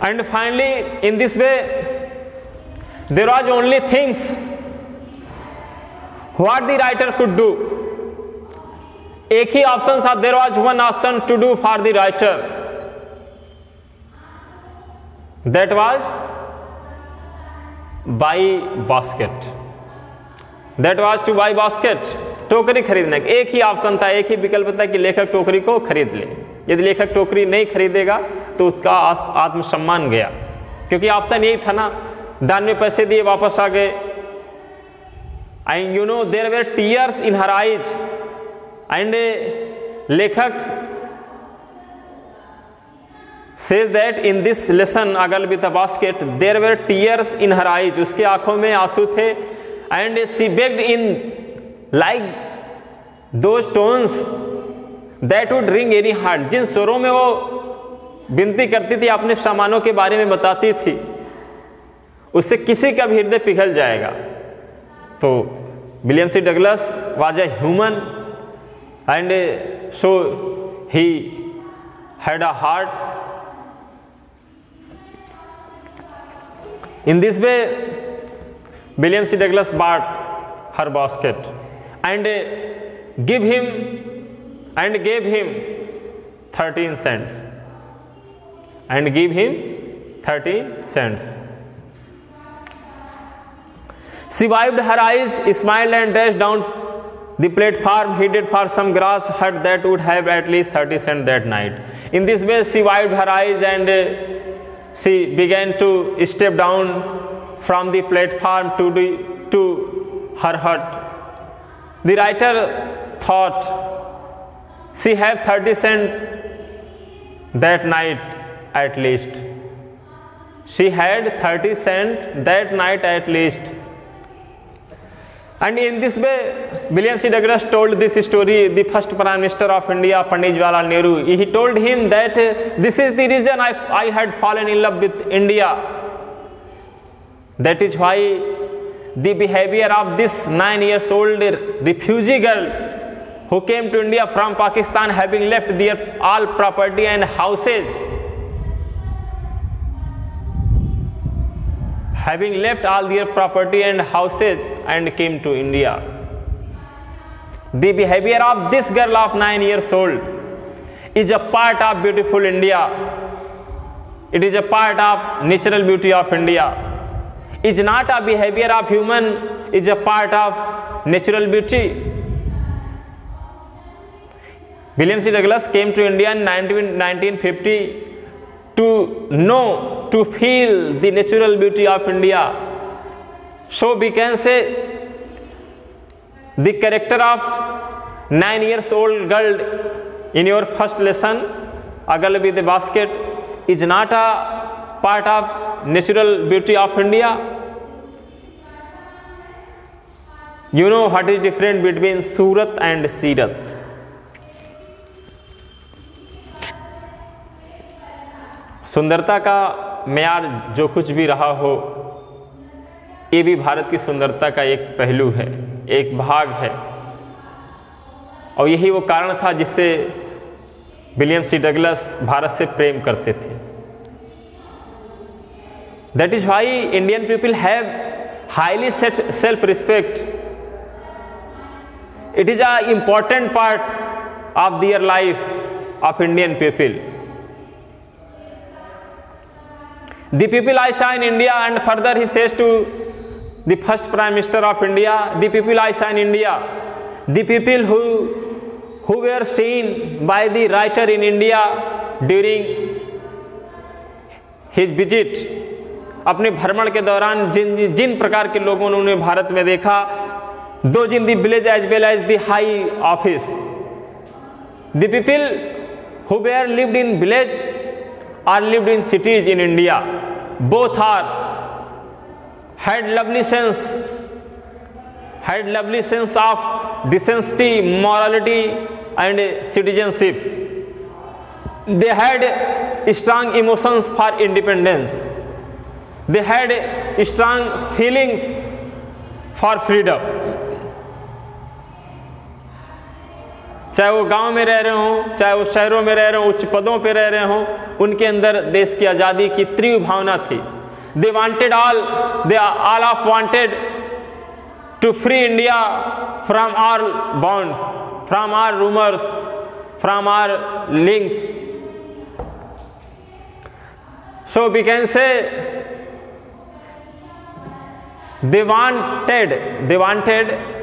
And finally, in this way, there was only things what the writer could do। एक ही ऑप्शन था, there was one option to do for the writer, that was buy basket, that was to buy basket, टोकरी खरीदने का एक ही option था, एक ही विकल्प था कि लेखक टोकरी को खरीद ले। यदि लेखक टोकरी नहीं खरीदेगा तो उसका आत्मसम्मान गया, क्योंकि ऑप्शन यही था ना, दान में पैसे दिए वापस आ गए। And you know there were tears in her eyes, and लेखक says that in this lesson a girl with a basket there were tears in her eyes, उसके आंखों में आंसू थे। And she begged in like those tones that would ring any heart, जिन स्वरों में वो विनती करती थी, अपने सामानों के बारे में बताती थी, उससे किसी का भी हृदय पिघल जाएगा। तो William C Douglas was a human and so he had a heart. In this way William C Douglas bought her basket and gave him 13 cents and give him 30 cents. She wiped her eyes, smiled and dashed down the platform, headed for some grass hut that would have at least 30 cents that night. In this way, she wiped her eyes and she began to step down from the platform to her hut. The writer thought she had 30 cents that night at least. She had 30 cents that night at least. And in this way, William C. Douglas told this story, the first Prime Minister of India, Pandit Jawaharlal Nehru. He told him that this is the reason I had fallen in love with India. That is why the behavior of this 9-year-old refugee girl who came to India from Pakistan, having left their all property and houses, and came to India. The behavior of this girl of 9 years old is a part of beautiful India. It is a part of natural beauty of India. It is not a behavior of human, it is a part of natural beauty. William C. Douglas came to India in 1950 to know, to feel the natural beauty of India. So we can say the character of 9-year-old girl in your first lesson, a girl with a basket, is not a part of natural beauty of India. You know what is different between Surat and Seerat. सुंदरता का मेयार जो कुछ भी रहा हो, ये भी भारत की सुंदरता का एक पहलू है, एक भाग है, और यही वो कारण था जिससे विलियम सी डगलस भारत से प्रेम करते थे. That is why Indian people have highly self respect. It is a important part of their life of Indian people. The people I saw in India, and further he says to the first Prime Minister of India, the people I saw in India, the people who were seen by the writer in India during his visit, अपने भ्रमण के दौरान जिन प्रकार के लोगों ने उन्हें भारत में देखा, those in the village as well as the high office, the people who were lived in village or lived in cities in India, both had lovely sense of decency, morality and citizenship. They had strong emotions for independence. They had strong feelings for freedom. चाहे वो गांव में रह रहे हों, चाहे वो शहरों में रह रहे हों, उच्च पदों पे रह रहे हों, उनके अंदर देश की आज़ादी की तीव्र भावना थी. They all of wanted to free India from all bonds, from all rumors, from all links. So we can say they wanted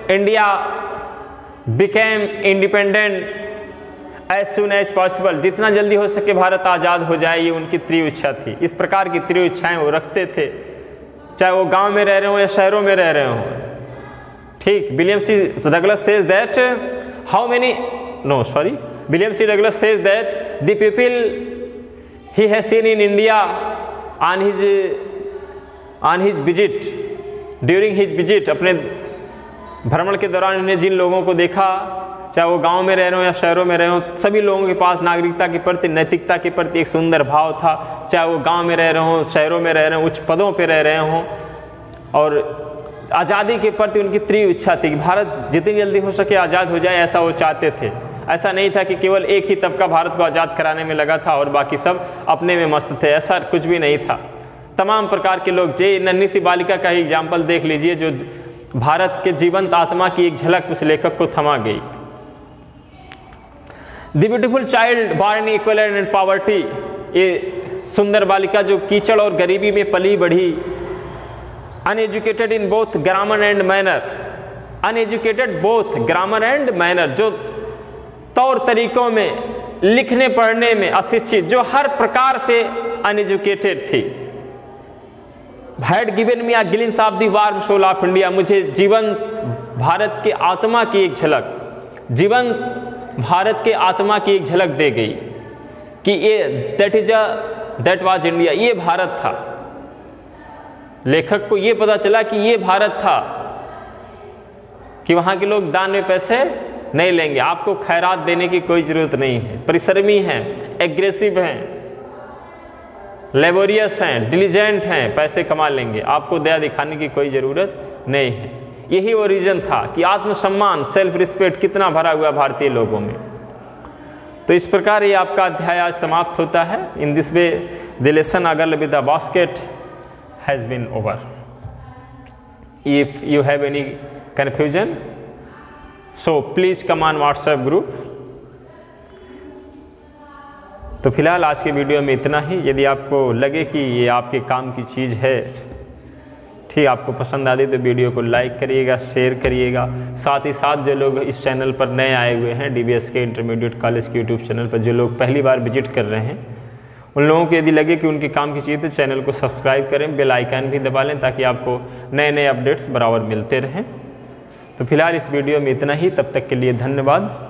India became independent as soon as possible. जितना जल्दी हो सके भारत आज़ाद हो जाए, ये उनकी तीव्र इच्छा थी. इस प्रकार की तीव्र इच्छाएं वो रखते थे, चाहे वो गांव में रह रहे हों या शहरों में रह रहे हों. ठीक. William C Douglas says that William C. Douglas says that the people he has seen in India on his visit, during his visit, अपने भ्रमण के दौरान इन्हें जिन लोगों को देखा, चाहे वो गांव में रह रहे हो या शहरों में रहे हो, सभी लोगों के पास नागरिकता के प्रति, नैतिकता के प्रति एक सुंदर भाव था. चाहे वो गांव में रह रहे हो, शहरों में रह रहे हो, उच्च पदों पे रह रहे हों, और आज़ादी के प्रति उनकी तीव्र इच्छा थी कि भारत जितनी जल्दी हो सके आज़ाद हो जाए, ऐसा वो चाहते थे. ऐसा नहीं था कि केवल एक ही तबका भारत को आज़ाद कराने में लगा था और बाकी सब अपने में मस्त थे. ऐसा कुछ भी नहीं था. तमाम प्रकार के लोग, जे नन्ही सी बालिका का ही एग्जाम्पल देख लीजिए, जो भारत के जीवंत आत्मा की एक झलक उस लेखक को थमा गई. The beautiful child born in equality and poverty, ये सुंदर बालिका जो कीचड़ और गरीबी में पली बढ़ी, uneducated in both grammar and manner, uneducated both grammar and manner, जो तौर तरीकों में, लिखने पढ़ने में अशिक्षित, जो हर प्रकार से अनएजुकेटेड थी। Had given me a glimpse of the warm soul of India, मुझे जीवंत भारत के आत्मा की एक झलक, जीवंत भारत के आत्मा की एक झलक दे गई कि ये दैट वाज इंडिया, ये भारत था। लेखक को ये पता चला कि ये भारत था, कि वहाँ के लोग दान में पैसे नहीं लेंगे, आपको खैरात देने की कोई ज़रूरत नहीं है, परिश्रमी हैं, एग्रेसिव हैं, लेबोरियस हैं, डिलीजेंट हैं, पैसे कमा लेंगे, आपको दया दिखाने की कोई ज़रूरत नहीं है। यही वो रीज़न था कि आत्मसम्मान, सेल्फ रिस्पेक्ट कितना भरा हुआ भारतीय लोगों में। तो इस प्रकार ये आपका अध्याय आज समाप्त होता है। In this way the lesson a girl with the basket has been over. If you have any confusion so please come on WhatsApp group. तो फिलहाल आज के वीडियो में इतना ही। यदि आपको लगे कि ये आपके काम की चीज़ है, ठीक, आपको पसंद आती तो वीडियो को लाइक करिएगा, शेयर करिएगा। साथ ही साथ जो लोग इस चैनल पर नए आए हुए हैं, DBSK इंटरमीडिएट कॉलेज के यूट्यूब चैनल पर जो लोग पहली बार विजिट कर रहे हैं, उन लोगों को यदि लगे कि उनके काम की चीज़ तो चैनल को सब्सक्राइब करें, बेल आइकन भी दबा लें ताकि आपको नए नए अपडेट्स बराबर मिलते रहें। तो फिलहाल इस वीडियो में इतना ही। तब तक के लिए धन्यवाद।